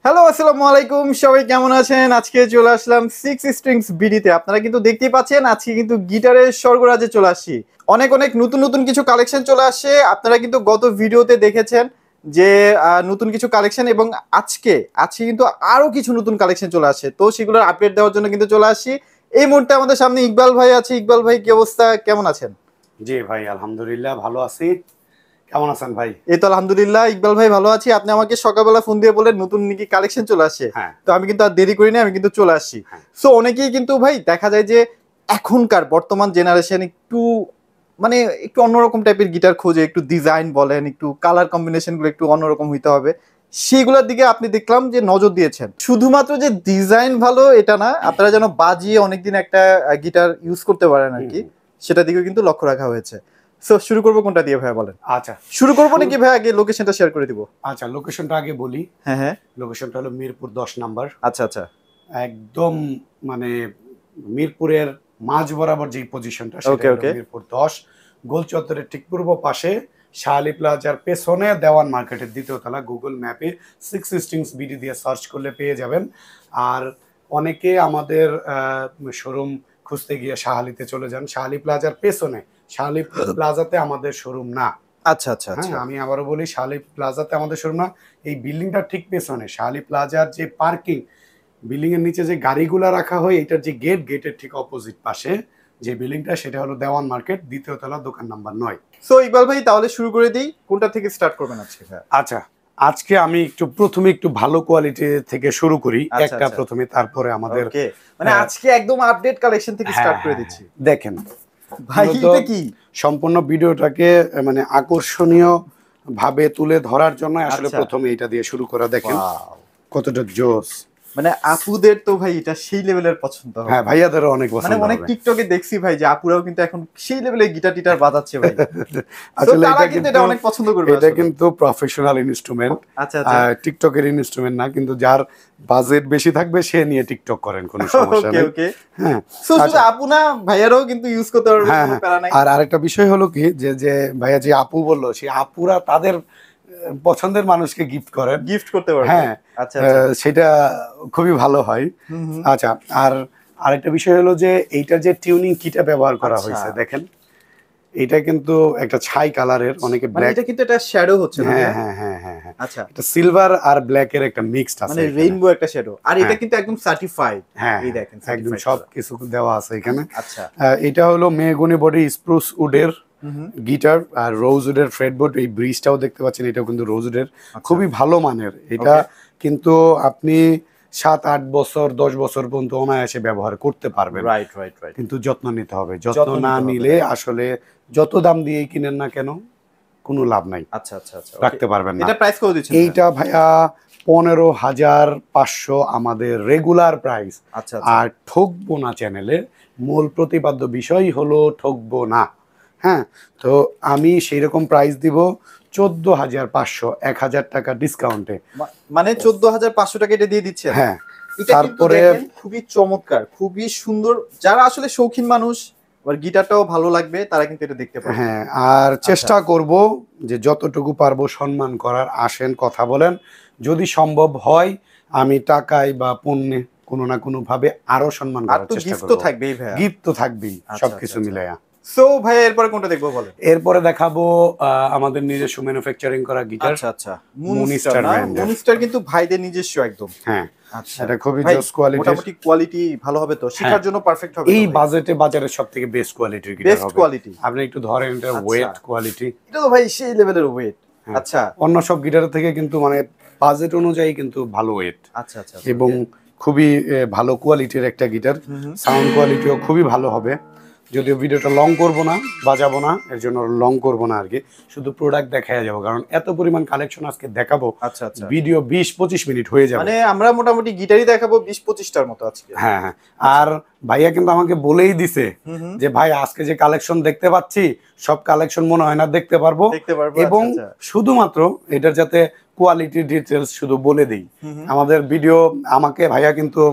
Hello, আসসালামু আলাইকুম। সবাই কেমন আছেন? আজকে চলে আসলাম সিক্স স্ট্রিংস বিডিতে। আপনারা কিন্তু দেখতেই পাচ্ছেন আজকে কিন্তু গিটারের স্বর্গরাজে চলে আসছি। অনেক অনেক নতুন নতুন কিছু কালেকশন চলে আসছে। আপনারা কিন্তু গত ভিডিওতে দেখেছেন যে নতুন কিছু কালেকশন, এবং আজকে আজকে কিন্তু আরো কিছু নতুন কালেকশন চলে আসছে। তো সেগুলোর আপডেট দেওয়ার জন্য কিন্তু চলে আসছি। এই মুহূর্তে আমাদের সামনে ইকবাল ভাই আছে। ইকবাল ভাই, কি অবস্থা? কেমন আছেন? জি ভাই, আলহামদুলিল্লাহ ভালো আছি। কেমন আছেন ভাই? এই তো আলহামদুলিল্লাহ ইকবাল ভাই, ভালো আছি। আপনি আমাকে সকালবেলা ফোন দিয়ে বললেন নতুন নাকি কালেকশন চলে আসছে। হ্যাঁ তো আমি কিন্তু আর দেরি করি না, আমি কিন্তু চলে আসছি। হ্যাঁ সো অনেকেই কিন্তু ভাই দেখা যায় যে এখনকার বর্তমান জেনারেশন একটু মানে একটু অন্যরকম টাইপের গিটার খোঁজে, একটু ডিজাইন বলেন, একটু কালার কম্বিনেশন গুলো একটু অন্যরকম হইতে হবে। সেগুলোর দিকে আপনি দেখলাম যে নজর দিয়েছেন। শুধুমাত্র যে ডিজাইন ভালো এটা না, আপনারা যেন বাজিয়ে অনেকদিন একটা গিটার ইউজ করতে পারেন আর কি, হুম। সেটা দিকেও কিন্তু লক্ষ্য রাখা হয়েছে। সো শুরু করবো কোনটা দিয়ে ভাই বলেন? আচ্ছা, শুরু করবো নাকি ভাই আগে লোকেশনটা শেয়ার করে দিব? আচ্ছা লোকেশনটা আগে বলি। হ্যাঁ হ্যাঁ, লোকেশনটা হলো মিরপুর 10 নাম্বার। আচ্ছা আচ্ছা, একদম মানে মিরপুরের মাঝ বরাবর যে পজিশনটা সেটা ওকে হলো ওকে, মিরপুর 10, গোল চত্বরের ঠিক পূর্ব পাশে শাহালি প্লাজার পেছনে দেওয়ান মার্কেটের দ্বিতীয় তলা। গুগল ম্যাপে সিক্স স্ট্রিংস বিডি দিয়ে সার্চ করলে পেয়ে যাবেন। আর অনেকে আমাদের শোরুম খুঁজতে গিয়ে শাহালিতে চলে যান। শাহালি প্লাজার পেছনে, শাহালি প্লাজাতে আমাদের শোরুম না। আচ্ছা আচ্ছা হ্যাঁ, আচ্ছা, আমি আবারও বলি, শাহালি প্লাজাতে আমাদের শোরুম না। এই বিল্ডিংটার ঠিক পেছনে শাহালি প্লাজার যে পার্কিং, বিল্ডিং এর নিচে যে গাড়িগুলা রাখা হয়, এটার যে গেটের ঠিক অপোজিট পাশে যে বিল্ডিংটা, সেটা হলো দেওয়ান মার্কেট, দ্বিতীয় তলা, দোকান নাম্বার 9। সো ইকবাল ভাই তাহলে শুরু করে দিই, কোনটা থেকে স্টার্ট করবেন আজকে ভাই? আচ্ছা, আজকে আমি প্রথমে একটু ভালো কোয়ালিটি থেকে শুরু করি, আচ্ছা একটা আচ্ছা, প্রথমে, তারপরে আমাদের ওকে, মানে আহ, আজকে একদম আপডেট কালেকশন থেকে হ্যাঁ স্টার্ট করে হ্যাঁ দিচ্ছি। হ্যাঁ, দেখেন ভাই মূলত এটা কি? সম্পূর্ণ ভিডিওটাকে মানে আকর্ষণীয় ভাবে তুলে ধরার জন্য আসলে আচ্ছা, প্রথমে এটা দিয়ে শুরু করা। দেখেন ওয়াও, কতটা জোস। মানে আপুদের তো ভাই এটা সেই লেভেলের পছন্দ হ্যাঁ, হবে। ভাইয়াদেরও অনেক মানে পছন্দ অনেক হবে। টিকটকে দেখছি ভাই যে আপুরাও কিন্তু এখন সেই লেভেলের গিটার টিটার বাজাচ্ছে ভাই। তো আসলে তারা এটা কিন্তু কিন্তু এটা অনেক পছন্দ করবে এটা আসলে। কিন্তু প্রফেশনাল ইনস্ট্রুমেন্ট, আচ্ছা আচ্ছা, টিকটকের ইনস্ট্রুমেন্ট না। কিন্তু যার বাজেট বেশি থাকবে সে নিয়ে টিকটক করেন, কোনো সমস্যা ওকে নেই। ওকে। হ্যাঁ সো শুধু আচ্ছা, আপু না, ভাইয়ারাও কিন্তু ইউজ করতে পারবে, হ্যাঁ কোনো হ্যাঁ। প্যারা নাই। আর আরেকটা বিষয় হলো কি, যে যে ভাইয়া যে আপু বললো, সেই আপুরা তাদের পছন্দের মানুষকে গিফট করেন। গিফট করতে পারবে। হ্যাঁ, আচ্ছা আচ্ছা, সেটা খুবই ভালো হয়। হুম হুম, আচ্ছা, আর আরেকটা বিষয় হলো যে এইটার যে টিউনিং কিটা ব্যবহার করা আচ্ছা, হয়েছে, দেখেন এটা কিন্তু একটা ছাই কালারের, অনেকে মানে ব্ল্যাক। এটা কিন্তু একটা শ্যাডো হচ্ছে না হ্যাঁ ভাইয়া? হ্যাঁ হ্যাঁ হ্যাঁ হ্যাঁ, আচ্ছা, এটা সিলভার আর ব্ল্যাকের একটা মিক্সড আছে মানে এখানে। রেইনবো একটা শ্যাডো, আর এটা হ্যাঁ কিন্তু একদম সার্টিফাইড। হ্যাঁ এই হ্যাঁ, দেখেন একদম সার্টিফাইড সব করা। কিছু দেওয়া আছে এখানে। আচ্ছা, এটা হলো মেহগনি বডি স্প্রুস উডের হুম হুম, গিটার, আর রোজ উডের ফ্রেডবোর্ড। এই ব্রিজটাও দেখতে পাচ্ছেন, এটাও কিন্তু রোজ উডের, আচ্ছা, খুবই ভালো মানের এটা। ওকে, কিন্তু আপনি 7-8 বছর 10 বছর পর্যন্ত অনায়াসে ব্যবহার করতে পারবেন। রাইট রাইট রাইট, কিন্তু যত্ন নিতে হবে, যত্ন যত্ন না নিতে হবে, নিলে রাইট। আসলে যত দাম দিয়েই কিনেন না কেন, কোনো লাভ নাই, আচ্ছা আচ্ছা আচ্ছা, ওকে। রাখতে পারবেন না। এটা প্রাইস কত দিচ্ছেন ভাইয়া? এইটা ভাইয়া 15,500 আমাদের রেগুলার প্রাইস। আচ্ছা আচ্ছা, আর ঠকবো না, চ্যানেলের মূল প্রতিপাদ্য বিষয় হলো ঠকবো না। হ্যাঁ, তো আমি সেই রকম প্রাইস দিব 14,500, 1,000 টাকা ডিসকাউন্টে। মানে 14,500 টাকা এটা দিয়ে দিচ্ছেন? হ্যাঁ, এটা কিন্তু তারপরে দেখেন খুবই চমৎকার, খুবই সুন্দর। যারা আসলে শৌখিন মানুষ, আবার গিটারটাও ভালো লাগবে, তারা কিন্তু এটা দেখতে পারবে। হ্যাঁ, আর আচ্ছা, চেষ্টা করব যে যতটুকু পারবো সম্মান করার। আসেন, কথা বলেন, যদি সম্ভব হয় আমি টাকায় বা পণ্যে কোনো না কোনো ভাবে আরো সম্মান আর করার তো চেষ্টা গিফট তো করব। থাকবেই ভাইয়া। গিফট তো থাকবেই, আচ্ছা আচ্ছা সবকিছু আচ্ছা, মিলাইয়া। সো ভাইয়া এরপরে কোনটা দেখবো বলেন? এরপরে দেখাবো আমাদের নিজস্ব ম্যানুফ্যাকচারিং করা গিটার, আচ্ছা আচ্ছা, মুনস্টার মুনস্টার না? ব্র্যান্ডের। মুনস্টার কিন্তু ভাইদের নিজস্ব একদম। হ্যাঁ, আচ্ছা, এটা খুবই ভাই জোস কোয়ালিটির। মোটামুটি কোয়ালিটি ভালো হবে তো? হ্যাঁ, শিখার জন্য পারফেক্ট হবে তো এই ভাই? বাজেটে বাজারের সব থেকে বেস্ট কোয়ালিটির গিটার বেস্ট হবে। কোয়ালিটি। আপনি একটু ধরেন, এটা আচ্ছা, ওয়েট কোয়ালিটি। এটা তো ভাই সেই লেভেলের ওয়েট। হ্যাঁ, আচ্ছা অন্য সব গিটারের থেকে কিন্তু মানে বাজেট অনুযায়ী কিন্তু ভালো ওয়েট, আচ্ছা আচ্ছা আচ্ছা, এবং okay, খুবই ভালো কোয়ালিটির একটা গিটার। হুম হুম, সাউন্ড কোয়ালিটিও খুবই ভালো হবে। যদিও ভিডিওটা লং করব না, বাজাবো না, এর জন্য লং করব না আর কি, শুধু প্রোডাক্ট দেখায় যাবো, কারণ এত পরিমাণ কালেকশন আজকে দেখাবো, আচ্ছা আচ্ছা, ভিডিও 20-25 মিনিট হয়ে যাবে। মানে আমরা মোটামুটি গিটারই দেখাবো 20-25টার মতো আজকে। হ্যাঁ হ্যাঁ, আর ভাইয়া কিন্তু আমাকে বলেই দিছে হুম হুম, যে ভাই আজকে যে কালেকশন দেখতে পাচ্ছি, সব কালেকশন মনে হয় না দেখতে পারবো, দেখতে পারবো, এবং আচ্ছা আচ্ছা, শুধুমাত্র এটার যাতে কোয়ালিটি ডিটেলস শুধু বলে দিই। হুম হুম, আমাদের ভিডিও আমাকে ভাইয়া কিন্তু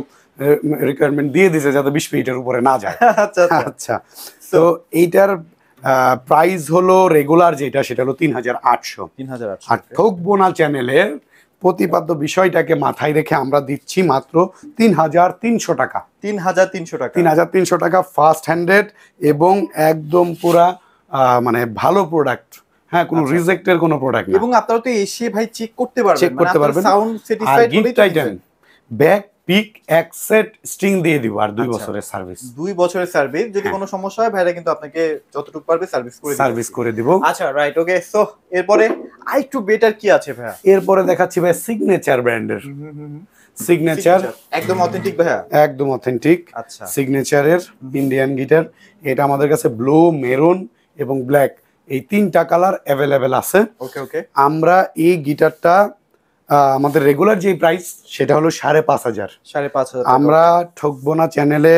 রিকোয়ারমেন্ট দিয়ে দিছে যাতে 20 মিনিটের উপরে না যায়। আচ্ছা আচ্ছা, আচ্ছা, সো তো এইটার প্রাইস হলো রেগুলার যেটা, সেটা হলো 3,800। 3,800, আর ঠকবো না চ্যানেলের প্রতিপাদ্য বিষয়টাকে মাথায় রেখে আমরা দিচ্ছি মাত্র 3,300 টাকা। 3,300 টাকা। 3,300 টাকা ফার্স্ট হ্যান্ডেড এবং একদম পুরা মানে ভালো প্রোডাক্ট। হ্যাঁ, কোনো রিজেক্টের কোনো প্রোডাক্ট না। এবং আপনারা তো এসে ভাই চেক করতে পারবেন, চেক করতে পারবেন। সাউন্ড স্যাটিসফাইড হলেই তো দিবেন। ব্যাক পিক এক সেট স্ট্রিং দিয়ে দিব আর 2 বছরের সার্ভিস। 2 বছরের সার্ভিস। যদি কোনো সমস্যা হয় ভাইরা কিন্তু আপনাকে যতটুকু পারবে সার্ভিস করে দিব। আচ্ছা, রাইট, ওকে। সো এরপরে আরেকটু বেটার কি আছে ভাইয়া? এরপরে দেখাচ্ছি ভাই সিগনেচার ব্র্যান্ডের। সিগনেচার একদম অথেন্টিক ভাইয়া? একদম অথেন্টিক। আচ্ছা, সিগনেচারের ইন্ডিয়ান গিটার। এটা আমাদের কাছে ব্লু, মেরুন এবং ব্ল্যাক এই 3টা কালার অ্যাভেলেবেল আছে। ওকে ওকে। আমরা এই গিটারটা আমাদের রেগুলার যে প্রাইস সেটা হলো 5,500। 5,500 আমরা ঠকবো না চ্যানেলে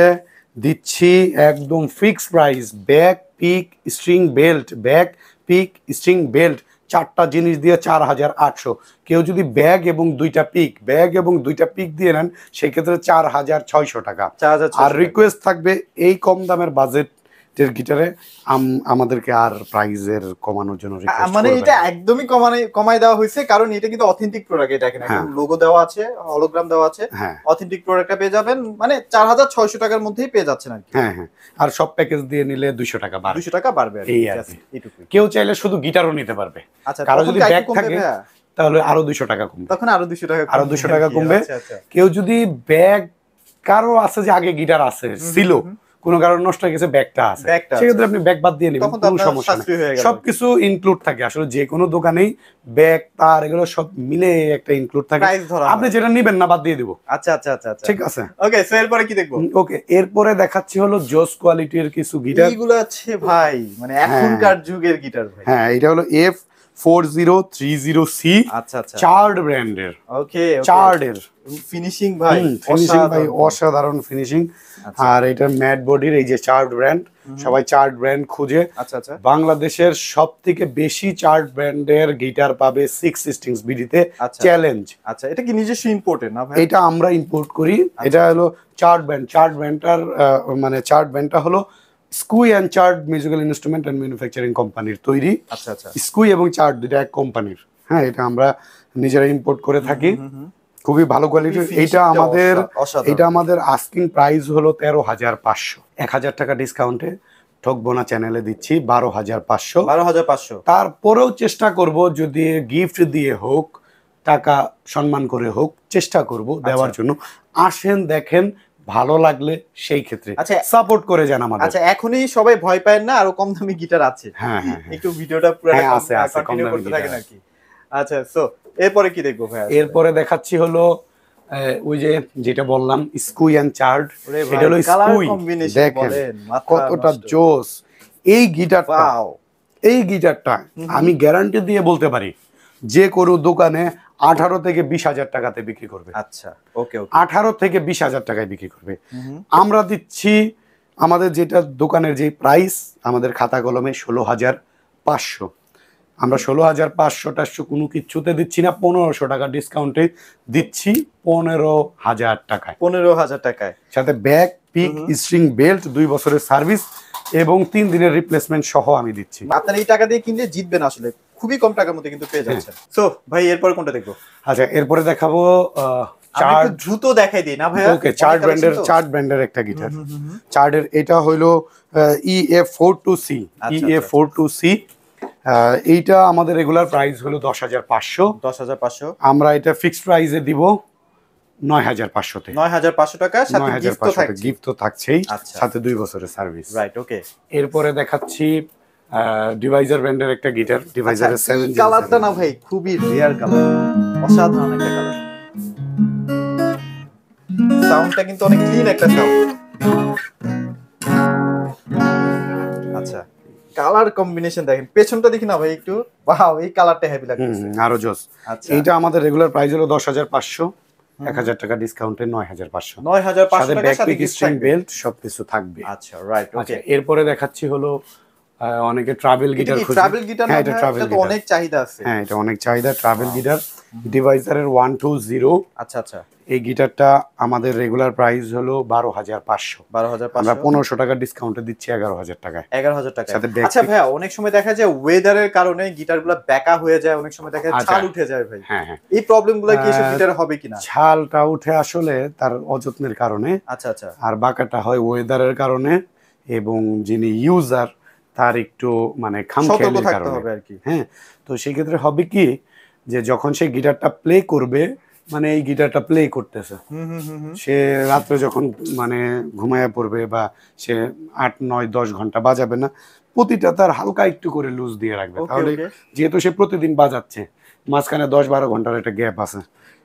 দিচ্ছি একদম fixed price. Back pick string belt, back pick string belt 4টা জিনিস দিয়ে 4,800। কেউ যদি ব্যাগ এবং 2টা পিক দিয়ে নেন সেক্ষেত্রে 4,600 টাকা। আর রিকোয়েস্ট থাকবে এই কম দামের বাজেটের গিটারে আমাদেরকে আর প্রাইজের কমানোর জন্য রিকোয়েস্ট মানে এটা একদমই কমায় দেওয়া হয়েছে, কারণ এটা কিন্তু অথেন্টিক প্রোডাক্ট। এটা কিনা একদম লোগো দেওয়া আছে, হলোগ্রাম দেওয়া আছে, অথেন্টিক প্রোডাক্টটা পেয়ে যাবেন। মানে 4,600 টাকার মধ্যেই পেয়ে যাচ্ছেন আর কি। হ্যাঁ হ্যাঁ। আর সব প্যাকেজ দিয়ে নিলে 200 টাকা বাড়বে। 200 টাকা বাড়বে এই আর কি। কেউ চাইলে শুধু গিটারও নিতে পারবে। আচ্ছা, কারো যদি ব্যাগ থাকে তাহলে আরো 200 টাকা কমবে। তখন আরো 200 টাকা কমবে। কেউ যদি ব্যাগ, কারো আছে যে আগে গিটার আছে ছিল, কোনো কারণে নষ্ট হয়ে গেছে, ব্যাগটা আছে, সেক্ষেত্রে আপনি ব্যাগ বাদ দিয়ে নেবেন, কোনো সমস্যা নেই। সবকিছু ইনক্লুড থাকে আসলে যে কোনো দোকানেই। ব্যাগ, তার, এগুলো সব মিলে একটা ইনক্লুড থাকে। আপনি যেটা নেবেন না বাদ দিয়ে দিব। আচ্ছা আচ্ছা আচ্ছা, ঠিক আছে। ওকে, সো এরপরে কি দেখবো? ওকে, এরপরে দেখাচ্ছি হলো জোস কোয়ালিটির কিছু গিটার। এইগুলো আছে ভাই, মানে এখনকার যুগের গিটার ভাই। হ্যাঁ, এটা হলো F4030C। আচ্ছা আচ্ছা, চার্ড ব্র্যান্ডের। ওকে, চার্ডের ফিনিশিং ভাই অসাধারণ ফিনিশিং। আর এটা ম্যাট বডির, এই যে চার্ড ব্র্যান্ড, সবাই চার্ড ব্র্যান্ড খুঁজে। আচ্ছা আচ্ছা, বাংলাদেশের সবথেকে বেশি চার্ড ব্র্যান্ডের গিটার পাবে 6 স্ট্রিংস বিডিতে। চ্যালেঞ্জ। আচ্ছা, এটা কি নিজস্ব ইম্পোর্টেড না ভাই? এটা আমরা ইম্পোর্ট করি। এটা হলো চার্ড ব্র্যান্ডটার মানে চার্ড ব্র্যান্ডটা হলো স্কুই and Chard musical instrument and manufacturing কোম্পানির তৈরি। আচ্ছা আচ্ছা, স্কুই এবং চার্ড দুটো এক কোম্পানির। হ্যাঁ, এটা আমরা নিজেরা ইম্পোর্ট করে থাকি। খুবই ভালো কোয়ালিটির। এটা আমাদের আস্কিং প্রাইস হলো 13,500। 1,000 টাকা ডিসকাউন্টে ঠকবো না চ্যানেলে দিচ্ছি 12,500। 12,500। তারপরেও চেষ্টা করব, যদি গিফট দিয়ে হোক, টাকা সম্মান করে হোক, চেষ্টা করব দেওয়ার জন্য। আসেন, দেখেন, ভালো লাগলে সেই ক্ষেত্রে সাপোর্ট করে যান আমাদের। আচ্ছা, এখনই সবাই ভয় পায় না, আরো কম দামি গিটার আছে। হ্যাঁ হ্যাঁ, একটু ভিডিওটা পুরো কন্টিনিউ করতে থাকেন আর কি। আচ্ছা, সো এরপরে কি দেখবো ভাই? এরপরে দেখাচ্ছি হলো ওই যে যেটা বললাম স্কুই অ্যান্ড চার্ড। এটা হলো স্কুই, দেখেন কতটা জোস এই গিটারটা। আমি গ্যারান্টি দিয়ে বলতে পারি যে কোনো দোকানে 18 থেকে 20,000 টাকাতে বিক্রি করবে। আচ্ছা, ওকে ওকে, 18 থেকে 20,000 টাকায় বিক্রি করবে। আমরা দিচ্ছি আমাদের যেটা দোকানের যে প্রাইস, আমাদের খাতা কলমে 16,500। আমরা 16,500 কোনো কিচ্ছুতে দিচ্ছি না, 1,500 টাকা ডিসকাউন্টে দিচ্ছি 15,000 টাকায়। 15,000 টাকায় সাথে ব্যাগ, পিক, স্ট্রিং বেল্ট, 2 বছরের সার্ভিস এবং 3 দিনের রিপ্লেসমেন্ট সহ আমি দিচ্ছি। আপনারা এই টাকা দিয়ে কিনলে জিতবেন, আসলে খুবই কম টাকার মধ্যে কিন্তু পেয়ে যাচ্ছেন। সো ভাই, এরপর কোনটা দেখবো? আচ্ছা, এরপরে দেখাবো চার্ড। দ্রুত দেখাই দিই না ভাই? ওকে, চার্ড ব্র্যান্ডের একটা গিটার। চার্ডের এটা হলো EF42C। EF42C এইটা আমাদের রেগুলার প্রাইস হলো 10,500। 10,500। আমরা এটা ফিক্সড প্রাইসে দিব 9,500-তে। 9,500 টাকা, সাথে গিফট তো থাকছেই, সাথে 2 বছরের সার্ভিস। রাইট, ওকে। এরপরে দেখাচ্ছি ডিভাইজার ব্র্যান্ডের একটা গিটার। ডিভাইজারের 7 কালারটা না ভাই খুবই রেয়ার কালার, অসাধারণ একটা কালার। সাউন্ডটা কিন্তু অনেক ক্লিন একটা সাউন্ড। আচ্ছা, কালার কম্বিনেশন দেখেন, পেছনটা দেখি না ভাই একটু। ওয়াও, এই কালারটা হেভি লাগছে, আরো জোস। আচ্ছা, এটা আমাদের রেগুলার প্রাইস হলো 10,500। 1,000 টাকা ডিসকাউন্টে 9,500। 9,500 টাকা, সাথে স্ট্রিং বেল্ট সবকিছু থাকবে। আচ্ছা, রাইট, ওকে। এরপরে দেখাচ্ছি হলো অনেকে ট্রাভেল গিটার খোঁজে। ট্রাভেল গিটার, হ্যাঁ এটা ট্রাভেল এটা তো গিটার, অনেক চাহিদা আছে। হ্যাঁ এটা অনেক চাহিদা ট্রাভেল গিটার। ডিভাইসারের 120। আচ্ছা আচ্ছা, এই গিটারটা আমাদের রেগুলার প্রাইস হলো 12,500। 12,500, আমরা 1500 টাকা ডিসকাউন্টে দিচ্ছি 11,000 টাকায়। 11,000 টাকা। সাথে ব্যাক আচ্ছা ভাইয়া, অনেক সময় দেখা যায় ওয়েদারের কারণে গিটারগুলো বেঁকা হয়ে যায়, অনেক সময় দেখা যায় আচ্ছা। ছাল উঠে যায় ভাই। হ্যাঁ হ্যাঁ, এই প্রবলেমগুলো কি এসব গিটারে হবে কিনা? ছালটা উঠে আসলে তার অযত্নের কারণে, আচ্ছা আচ্ছা, আর বাঁকাটা হয় ওয়েদারের কারণে, এবং যিনি ইউজার তার একটু মানে সতর্ক খামখেয়ালির থাকতে কারণে। হবে আর কি। হ্যাঁ, তো সেক্ষেত্রে হবে কি যে যখন সে গিটারটা প্লে করবে, মানে এই গিটারটা প্লে করতেছে, হুম হুম হুম হুম, সে রাত্রে যখন মানে ঘুমায় পড়বে বা সে 8, 9, 10 ঘন্টা বাজাবে না, প্রতিটা তার হালকা একটু করে লুজ দিয়ে রাখবে। ওকে তাহলে ওকে, যেহেতু সে প্রতিদিন বাজাচ্ছে, মাঝখানে 10-12 ঘন্টার একটা গ্যাপ আছে,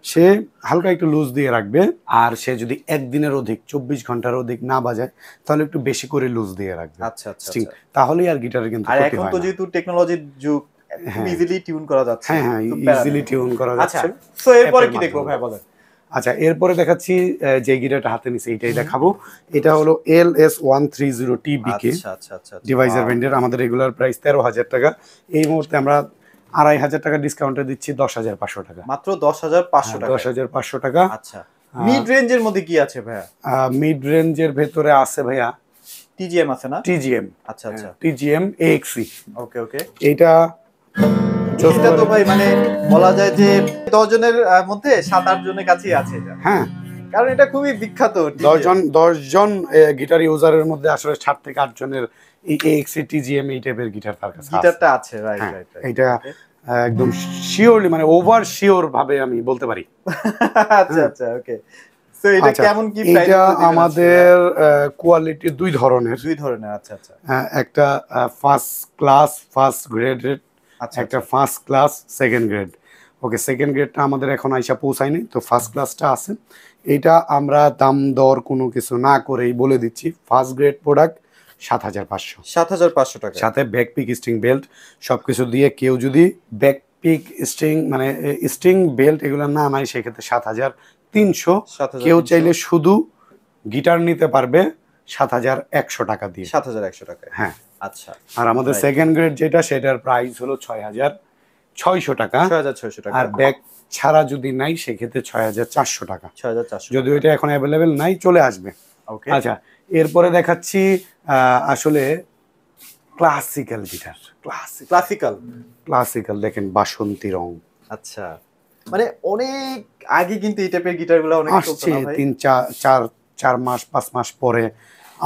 সে হালকা একটু লুজ দিয়ে রাখবে। আর সে যদি একদিনের অধিক 24 ঘন্টার অধিক না বাজায়, তাহলে একটু বেশি করে লুজ দিয়ে রাখবে আচ্ছা আচ্ছা স্ট্রিং, আচ্ছা। তাহলেই আর গিটারে কিন্তু আর ক্ষতি এখন হয় তো না। যেহেতু টেকনোলজির যুগ, খুব হ্যাঁ। ইজিলি টিউন করা যাচ্ছে। হ্যাঁ হ্যাঁ, তো প্যারা ইজিলি নেই। টিউন করা আচ্ছা, যাচ্ছে। সো এরপরে কি অ্যাপের দেখবো মাধ্যমে। ভাই বলেন? আচ্ছা, এরপরে দেখাচ্ছি যে গিটারটা হাতে নিছে এইটাই দেখাবো। এটা হলো LS130 TBK আচ্ছা আচ্ছা আচ্ছা, ডিভাইজার ব্র্যান্ডের। আমাদের রেগুলার প্রাইস 13,000 টাকা। এই মুহূর্তে আমরা 2,500 টাকা ডিসকাউন্টে দিচ্ছি 10,500 টাকা। মাত্র 10,500 টাকা। 10,500 টাকা। আচ্ছা, মিড রেঞ্জের মধ্যে কি আছে ভাইয়া? মিড রেঞ্জের ভেতরে আছে ভাইয়া টিজিএম আছে না? TGM। আচ্ছা আচ্ছা, TGM AXE। ওকে ওকে। এইটা এটা তো ভাই মানে বলা যায় যে 10 জনের মধ্যে 7-8 জনের কাছেই আছে এটা, হ্যাঁ, কারণ এটা খুবই বিখ্যাত। 10জন গিটার ইউজারের মধ্যে আসলে 7 থেকে 8 জনের এই AXE TGM এই টাইপের গিটার তার কাছে আছে। গিটারটা আছে, রাইট হ্যাঁ, রাইট রাইট। এটা একদম শিওরলি মানে ওভার শিওর ভাবে আমি বলতে পারি। আচ্ছা আচ্ছা, ওকে। সো এটা আচ্ছা, কেমন কি প্রাইস? এটা আমাদের কোয়ালিটি দুই ধরনের। দুই ধরনের, আচ্ছা আচ্ছা একটা ফার্স্ট ক্লাস ফার্স্ট গ্রেডের, আচ্ছা, একটা ফার্স্ট ক্লাস সেকেন্ড গ্রেড। ওকে, সেকেন্ড গ্রেডটা আমাদের এখন আইসা পৌঁছায়নি, তো ফার্স্ট ক্লাসটা আছে। এটা আমরা দাম দর কোনো কিছু না করেই বলে দিচ্ছি, ফার্স্ট গ্রেড প্রোডাক্ট 7,500। 7,500 টাকা। সাথে ব্যাক পিক স্ট্রিং বেল্ট সবকিছু দিয়ে, কেউ যদি ব্যাক পিক স্ট্রিং মানে স্ট্রিং বেল্ট এগুলো না নাই সেক্ষেত্রে 7,300। 7,300 কেউ চাইলে শুধু গিটার নিতে পারবে 7,100 টাকা দিয়ে। 7,100 টাকা। হ্যাঁ, আচ্ছা, আর আমাদের সেকেন্ড গ্রেড যেটা সেটার প্রাইস হলো 6,600 টাকা। 6,600 টাকা। আর ব্যাক ছাড়া যদি নাই সেক্ষেত্রে 6,400 টাকা। 6,400। যদি ওইটা এখন অ্যাভেলেবেল নাই, চলে আসবে। ওকে, আচ্ছা, এরপরে দেখাচ্ছি আসলে ক্লাসিক্যাল গিটার। ক্লাসিক্যাল। ক্লাসিক্যাল দেখেন, বাসন্তী রং আচ্ছা, মানে অনেক আগে কিন্তু এই টাইপের গিটারগুলো অনেক চলতো আসছে, না ভাই? 3-4 মাস 5 মাস পরে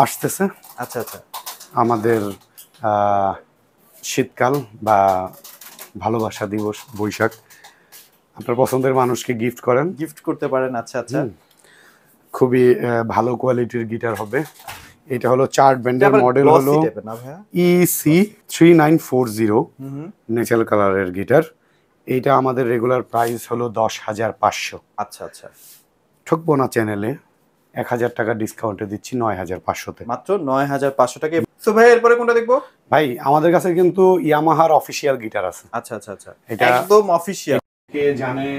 আসতেছে। আচ্ছা আচ্ছা, আমাদের শীতকাল বা ভালোবাসা দিবস, বৈশাখ, আপনার পছন্দের মানুষকে গিফট করেন, গিফট করতে পারেন। আচ্ছা আচ্ছা, খুবই ভালো কোয়ালিটির গিটার হবে। এটা হলো চার্ট ব্র্যান্ডের মডেল হলো EC3940 ন্যাচারাল কালারের গিটার। এইটা আমাদের রেগুলার প্রাইস হলো 10,500। আচ্ছা আচ্ছা, ঠকবো না চ্যানেলে, 1,000 টাকা ডিসকাউন্টে দিচ্ছি 9,500-তে। মাত্র 9,500 টাকা। সো ভাই এরপরে কোনটা দেখবো? ভাই আমাদের কাছে কিন্তু ইয়ামাহার অফিসিয়াল গিটার আছে। আচ্ছা আচ্ছা আচ্ছা, এটা একদম অফিশিয়াল। কে জানে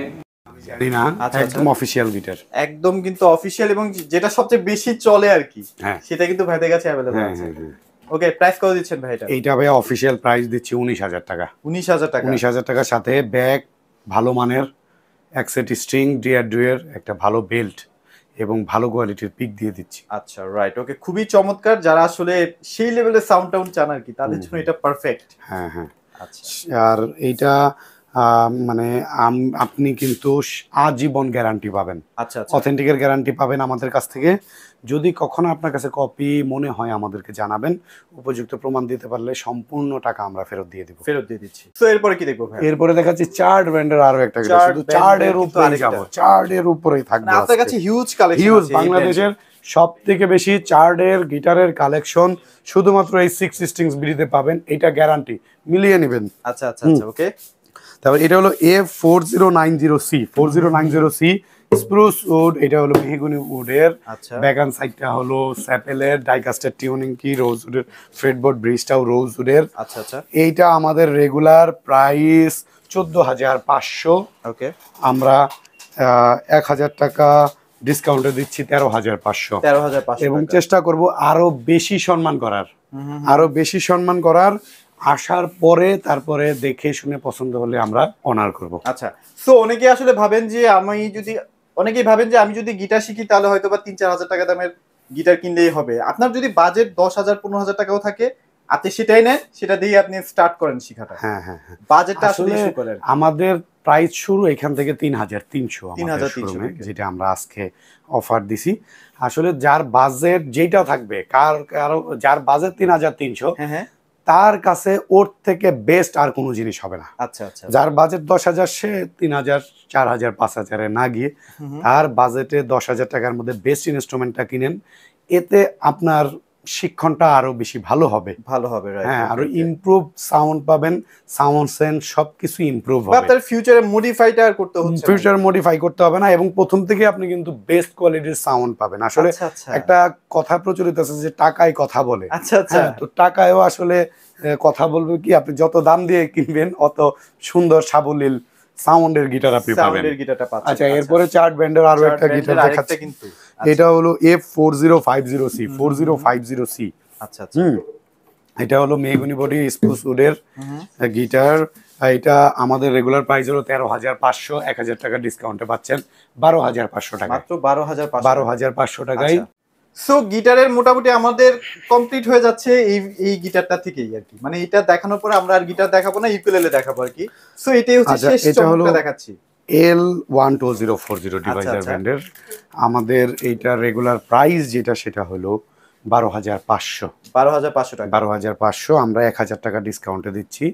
জানি না, আচ্ছা, একদম অফিসিয়াল গিটার। একদম কিন্তু অফিশিয়াল, এবং যেটা সবচেয়ে বেশি চলে আর কি, হ্যাঁ সেটা কিন্তু ভাইদের কাছে অ্যাভেলেবল হ্যাঁ আছে। হ্যাঁ। ওকে, প্রাইস কত দিচ্ছেন ভাই এটা? এইটা ভাই অফিসিয়াল প্রাইস দিচ্ছি 19,000 টাকা। 19,000 টাকা। 19,000 টাকার সাথে ব্যাগ, ভালো মানের এক সেট স্ট্রিং, ডুয়ের একটা ভালো বেল্ট এবং ভালো কোয়ালিটির পিক দিয়ে দিচ্ছি। আচ্ছা, রাইট, ওকে, খুবই চমৎকার। যারা আসলে সেই লেভেলের সাউন্ড টাউন চান আর কি, তাদের জন্য এটা পারফেক্ট। হ্যাঁ হ্যাঁ। আচ্ছা, আর এইটা মানে আপনি কিন্তু আজীবন গ্যারান্টি পাবেন, আচ্ছা আচ্ছা, অথেন্টিকের গ্যারান্টি পাবেন আমাদের কাছ থেকে। যদি কখনো আপনার কাছে কপি মনে হয় আমাদেরকে জানাবেন, উপযুক্ত প্রমাণ দিতে পারলে সম্পূর্ণ টাকা আমরা ফেরত দিয়ে দেব। ফেরত দিয়ে দিচ্ছি। তো এরপরে কি দেখবো ভাই? এরপরে দেখাচ্ছি চার্ট ব্র্যান্ডের আরো একটা গিটার, চার্ট শুধু ব্র্যান্ডের চার্টের কিন্তু উপরেই আরেকটা। যাব, চার্টের উপরেই থাকবে। মানে আপনার কাছে হিউজ কালেকশন হিউজ, আছে এই বাংলাদেশের সব থেকে বেশি চার্টের গিটারের কালেকশন শুধুমাত্র এই 6 স্ট্রিংস বিডিতে পাবেন, এটা গ্যারান্টি, মিলিয়ে নেবেন। আচ্ছা আচ্ছা আচ্ছা, ওকে। তারপর এটা হলো A4090C স্প্রুস উড, এটা হলো মেহগনি উডের। আচ্ছা, ব্যাকগ্রাউন্ড সাইডটা হলো স্যাপেলের ডাইকাস্টার টিউনিং কি, রোজ উডের ফ্রেডবোর্ড, ব্রিজটাও রোজ উডের। আচ্ছা আচ্ছা, এইটা আমাদের রেগুলার প্রাইস 14,500। ওকে, আমরা 1,000 টাকা ডিসকাউন্টে দিচ্ছি 13,500। 13,500 এবং টাকা। চেষ্টা করব আরো বেশি সম্মান করার। আরো বেশি সম্মান করার, আসার পরে তারপরে দেখে শুনে পছন্দ হলে আমরা অনার করব। আচ্ছা, সো অনেকেই আসলে ভাবেন যে অনেকেই ভাবেন যে আমি যদি গিটার শিখি তাহলে হয়তো বা 3-4 হাজার টাকা দামের গিটার কিনলেই হবে। আপনার যদি বাজেট 10,000-15,000 টাকাও থাকে, আপনি সেটাই নেন, সেটা দিয়ে আপনি স্টার্ট করেন শেখাটা। হ্যাঁ হ্যাঁ হ্যাঁ, বাজেটটা আসলে আসলে ইস্যু করেন। আমাদের প্রাইস শুরু এখান থেকে 3,300 আমাদের 3,300 শোরুমে, থেকে। যেটা আমরা আজকে অফার দিছি। আসলে যার বাজেট যেটা থাকবে, কারো যার বাজেট 3,300, হ্যাঁ হ্যাঁ, তার কাছে ওর থেকে বেস্ট আর কোনো জিনিস হবে না। আচ্ছা আচ্ছা। যার বাজেট 10,000, সে 3,000, 4,000, 5,000-এ না গিয়ে তার বাজেটে 10,000 টাকার মধ্যে বেস্ট ইনস্ট্রুমেন্টটা কিনেন। এতে আপনার শিক্ষণটা আরো বেশি ভালো হবে। ভালো হবে, রাইট। হ্যাঁ, আরো ইমপ্রুভ সাউন্ড পাবেন, সাউন্ড সেন্স সবকিছু ইমপ্রুভ বা হবে। আপনার ফিউচারে মডিফাইটা আর করতে হচ্ছে না। ফিউচার মডিফাই করতে হবে না, এবং প্রথম থেকে আপনি কিন্তু বেস্ট কোয়ালিটির সাউন্ড পাবেন। আসলে আচ্ছা আচ্ছা, একটা কথা প্রচলিত আছে যে টাকায় কথা বলে। আচ্ছা আচ্ছা। হ্যাঁ, তো টাকায়ও আসলে কথা বলবে কি, আপনি যত দাম দিয়ে কিনবেন অত সুন্দর সাবলীল সাউন্ডের গিটার আপনি পাবেন। সাউন্ডের গিটারটা পাচ্ছেন। আচ্ছা, এরপরে চার্ট ব্যান্ডের আরো একটা গিটার দেখাচ্ছি। কিন্তু এটা হলো F4050C, 4050C। আচ্ছা আচ্ছা। এটা হলো মেহগনি বডি স্পুস উডের গিটার। এটা আমাদের রেগুলার প্রাইস হলো 13,500, 1,000 টাকা ডিসকাউন্টে পাচ্ছেন 12,500 টাকা, মাত্র 12,500। 12,500 টাকায়। সো গিটারের মোটামুটি আমাদের কমপ্লিট হয়ে যাচ্ছে এই গিটারটা থেকেই আর কি। মানে এটা দেখানোর পরে আমরা আর গিটার দেখাবো না, ইউকুলেলে দেখাবো আর কি। সো এটাই হচ্ছে আচ্ছা, শেষ এটা হলো চমকটা দেখাচ্ছি। L12040 ডিভাইজার ব্র্যান্ডের। আমাদের এইটা রেগুলার প্রাইস যেটা, সেটা হলো 12,500। 12,500 টাকা। 12,500, আমরা 1,000 টাকা ডিসকাউন্টে দিচ্ছি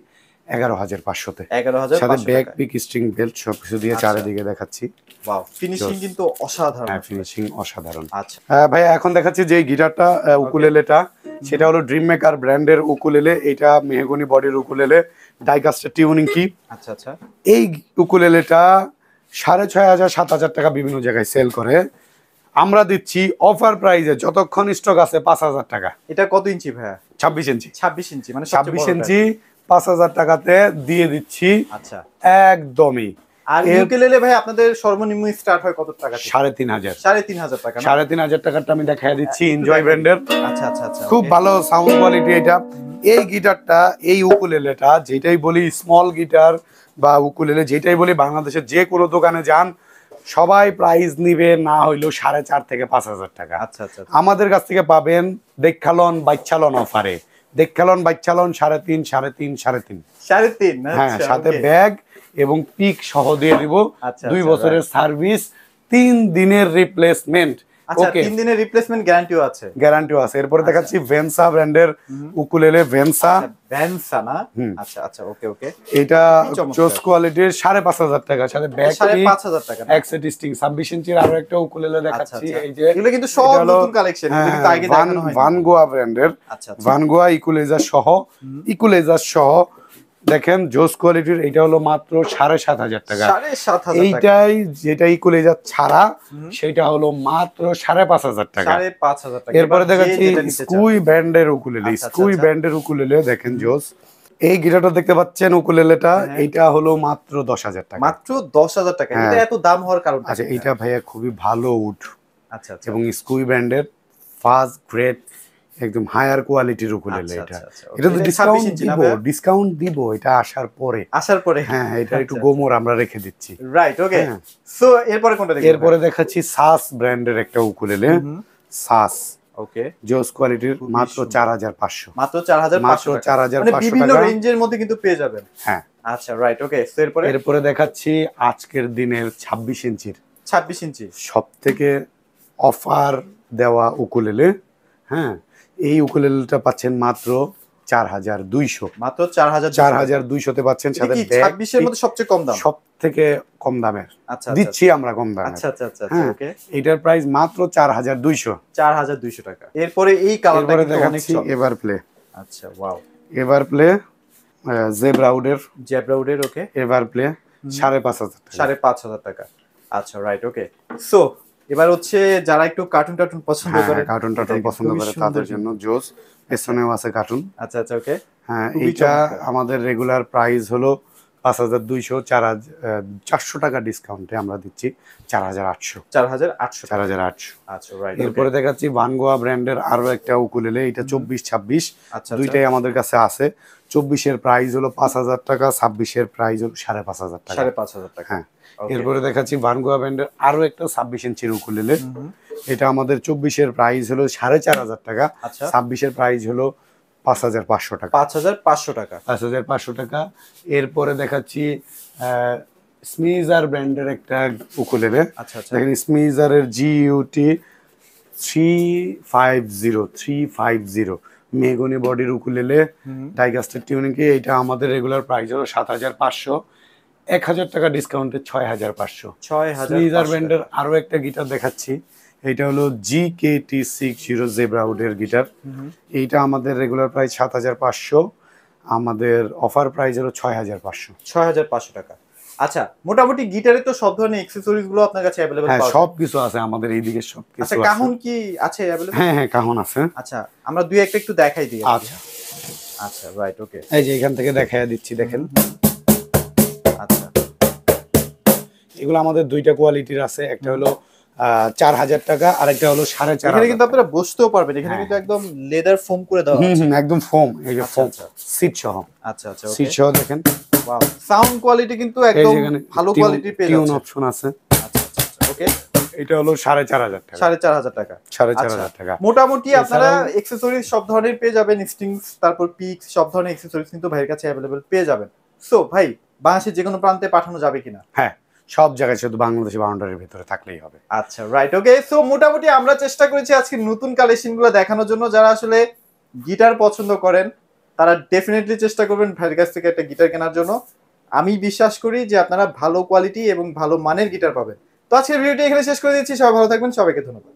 11,500-তে। 11,500 সাথে ব্যাক টাকা। পিক স্ট্রিং বেল্ট সবকিছু দিয়ে আচ্ছা। চারিদিকে দেখাচ্ছি। ওয়াও, ফিনিশিং কিন্তু অসাধারণ। হ্যাঁ, ফিনিশিং অসাধারণ। আচ্ছা ভাই এখন দেখাচ্ছি যে গিটারটা, উকুলেলেটা, সেটা হলো ড্রিম মেকার ব্র্যান্ডের উকুলেলে। এটা মেহগনি বডির উকুলেলে, ডাইকাস্টার টিউনিং কি। আচ্ছা আচ্ছা। এই উকুলেলেটা 6,500-7,000 টাকা বিভিন্ন জায়গায় সেল করে। আমরা দিচ্ছি অফার প্রাইজে, যতক্ষণ স্টক আছে, 5,000 টাকা। এটা কত ইঞ্চি ভাইয়া? 26 ইঞ্চি। 26 ইঞ্চি, মানে 26 ইঞ্চি 5,000 টাকাতে দিয়ে দিচ্ছি। আচ্ছা, একদমই। আর ইউকুলেলে ভাই আপনাদের সর্বনিম্ন স্টার্ট হয় কত টাকা থেকে? 3,500। 3,500 টাকা না? 3,500 টাকাটা আমি দেখাই দিচ্ছি, এনজয় ব্র্যান্ডের। আচ্ছা আচ্ছা আচ্ছা। খুব ভালো সাউন্ড কোয়ালিটি এটা। এই গিটারটা, এই উকুলেলেটা, যেটাই বলি স্মল গিটার বা উকুলেলে, যেটাই বলি, বাংলাদেশের যে কোনো দোকানে যান, সবাই প্রাইস নিবে না হইলেও 4,500 থেকে 5,000 টাকা। আচ্ছা আচ্ছা। আমাদের কাছ থেকে পাবেন দেখালন বাইচালন অফারে, দেখালন বাইচালন 3,500, 3,500, 3,500। 3.5? হ্যাঁ, সাথে ব্যাগ এবং পিক সহ দিয়ে দিব। 2 বছরের সার্ভিস, 3 দিনের রিপ্লেসমেন্ট। আচ্ছা, 3 দিনের রিপ্লেসমেন্ট গ্যারান্টিও আছে? গ্যারান্টিও আছে। এরপরে দেখাচ্ছি ভেনসা ব্র্যান্ডের উকুলেলে, ভেনসা। ভেনসা না? আচ্ছা আচ্ছা, ওকে ওকে। এটা জোস কোয়ালিটির 5,500 টাকা, সাথে ব্যাগ 5,500 টাকা। এক সেট স্ট্রিং 26 ইঞ্চির আরো একটা উকুলেলে দেখাচ্ছি। এই যে এগুলো কিন্তু সব নতুন কালেকশন, এগুলো কিন্তু আগে দেখানো হয়নি। ভানগোয়া ব্র্যান্ডের, আচ্ছা আচ্ছা। ভানগোয়া ইকুলেজার সহ দেখেন, জোস কোয়ালিটির। এটা হলো মাত্র 7,500 টাকা। 7,500 টাকা। এইটাই যেটা ইকুলেজার ছাড়া, সেটা হলো মাত্র 5,500 টাকা। 5,500 টাকা। এরপরে দেখাচ্ছি স্কুই ব্র্যান্ডের উকুলেলে। স্কুই ব্র্যান্ডের উকুলেলে দেখেন, জোস। এই গিটারটা দেখতে পাচ্ছেন, উকুলেলেটা, এটা হলো মাত্র 10,000 টাকা। মাত্র 10,000 টাকা। এটা এত দাম হওয়ার কারণ? আচ্ছা, এটা ভাইয়া খুবই ভালো উড। আচ্ছা আচ্ছা। এবং স্কুই ব্র্যান্ডের ফার্স্ট গ্রেড, একদম হায়ার কোয়ালিটির উকুলেলে এটা। এটা তো ডিসকাউন্ট দিব এটা আসার পরে। হ্যাঁ, এটা একটু গোমর আমরা রেখে দিচ্ছি। রাইট, ওকে। সো এরপরে কোনটা দেখব? এরপরে দেখাচ্ছি সাস ব্র্যান্ডের একটা উকুলেলে, সাস। ওকে। জোস কোয়ালিটির, মাত্র 4,500। মাত্র 4,500 টাকা। 4,500 মানে বিভিন্ন রেঞ্জের মধ্যে কিন্তু পেয়ে যাবেন। হ্যাঁ। আচ্ছা, রাইট, ওকে। সো এরপরে দেখাচ্ছি আজকের দিনের 26 ইঞ্চির, 26 ইঞ্চি সবথেকে অফার দেওয়া উকুলেলে। হ্যাঁ, এই উকুলেলেটা পাচ্ছেন মাত্র 4,200। মাত্র 4,200 পাচ্ছেন, সাথে 26 এর মধ্যে সবচেয়ে কম দাম, সব থেকে কম দামের। আচ্ছা দিচ্ছি আমরা কম দামে। আচ্ছা আচ্ছা আচ্ছা, ওকে। এটার প্রাইস মাত্র 4,200। 4,200 টাকা। এরপরে এই কালারটা কিন্তু অনেক চলে। Ever play. আচ্ছা, ওয়াও। এভার প্লে জেব্রাউডের, ওকে। এভার প্লে 5,500 টাকা। 5,500 টাকা। আচ্ছা, রাইট, ওকে। সো এবার হচ্ছে যারা একটু কার্টুন পছন্দ করে, কার্টুন পছন্দ করে, তাদের জন্য জোস। পেছনেও আছে কার্টুন। আচ্ছা আচ্ছা, ওকে। হ্যাঁ, এটা আমাদের রেগুলার প্রাইস হলো 5200, 400 টাকা ডিসকাউন্টে আমরা দিচ্ছি 4800। 4800 4800। আচ্ছা রাইট। এরপরে দেখাচ্ছি ভানগোয়া ব্র্যান্ডের আরো একটা উকুলেলে, এটা 24-26 আচ্ছা দুইটাই আমাদের কাছে আছে। 24-এর প্রাইস হলো 5000 টাকা, 26-এর প্রাইস হলো 5500 টাকা। 5500 টাকা। হ্যাঁ। এরপরে দেখাচ্ছি ভানগোয়া ব্র্যান্ডের আরো একটা 26 ইঞ্চির উকুলেলে, এটা আমাদের 24-এর প্রাইস হলো 4500 টাকা, আচ্ছা 26-এর প্রাইস হলো 5500 টাকা। 5500 টাকা। 5500 টাকা। এরপরে দেখাচ্ছি স্মিজার ব্র্যান্ডের একটা উকুলেলে, আচ্ছা আচ্ছা দেখেন স্মিজারের GUT 350 মেগনি বডির উকুলেলে ডাইকাস্টের টিউনিংকে, এটা আমাদের রেগুলার প্রাইস হলো 7500, 1000 টাকা ডিসকাউন্টে 6500। 6500 স্মিজার ব্র্যান্ডের আরো একটা গিটার দেখাচ্ছি, এটা হলো GKT60 জেব্রাউডের গিটার, এইটা আমাদের রেগুলার প্রাইস 7500, আমাদের অফার প্রাইস হলো 6500। 6500 টাকা। আচ্ছা মোটামুটি গিটারে তো সব ধরনের অ্যাকসেসরিজ গুলো আপনার কাছে अवेलेबल হ্যাঁ পাওয়া যায়। সবকিছু আছে আমাদের এইদিকে, সবকিছু আচ্ছা আছে। কাহুন কি আছে अवेलेबल? হ্যাঁ হ্যাঁ কাহুন আছে। আচ্ছা আমরা দুই একটা একটু দেখাই দিই। আচ্ছা আচ্ছা রাইট ওকে। এই যে এখান থেকে দেখাইয়া দিচ্ছি, দেখেন আচ্ছা এগুলো আমাদের দুইটা কোয়ালিটির আছে, একটা হলো 4000 টাকা আর একটা হলো 4500। এখানে কিন্তু আপনারা বসতেও পারবেন, এখানে কিন্তু একদম লেদার ফোম করে দেওয়া আছে। একদম ফোম, এই যে আচ্ছা, ফোম আচ্ছা। সিট সহ। আচ্ছা আচ্ছা সিট ওকে। সহ দেখেন, ওয়াও সাউন্ড কোয়ালিটি কিন্তু এই একদম যেখানে ভালো কোয়ালিটির পেয়ে টিউন যাচ্ছে। অপশন আছে। আচ্ছা আচ্ছা ওকে। এটা হলো 4500 টাকা। 4500 টাকা। 4500 টাকা। মোটামুটি আপনারা এছাড়াও- অ্যাকসেসরিজ সব ধরনের পেয়ে যাবেন, স্ট্রিংস তারপর পিক্স সব ধরনের অ্যাকসেসরিজ কিন্তু ভাইয়ের কাছে अवेलेबल পেয়ে যাবেন। সো ভাই বাংলাদেশের যে কোনো প্রান্তে পাঠানো যাবে কিনা? হ্যাঁ সব জায়গায়, শুধু বাংলাদেশি বাউন্ডারির ভিতরে থাকলেই হবে। আচ্ছা রাইট ওকে। সো মোটামুটি আমরা চেষ্টা করেছি আজকে নতুন কালেকশনগুলো দেখানোর জন্য। যারা আসলে গিটার পছন্দ করেন তারা ডেফিনেটলি চেষ্টা করবেন ভাইয়ের কাছ থেকে একটা গিটার কেনার জন্য। আমি বিশ্বাস করি যে আপনারা ভালো কোয়ালিটি এবং ভালো মানের গিটার পাবেন। তো আজকের ভিডিওটি এখানে শেষ করে দিচ্ছি। সবাই ভালো থাকবেন, সবাইকে ধন্যবাদ।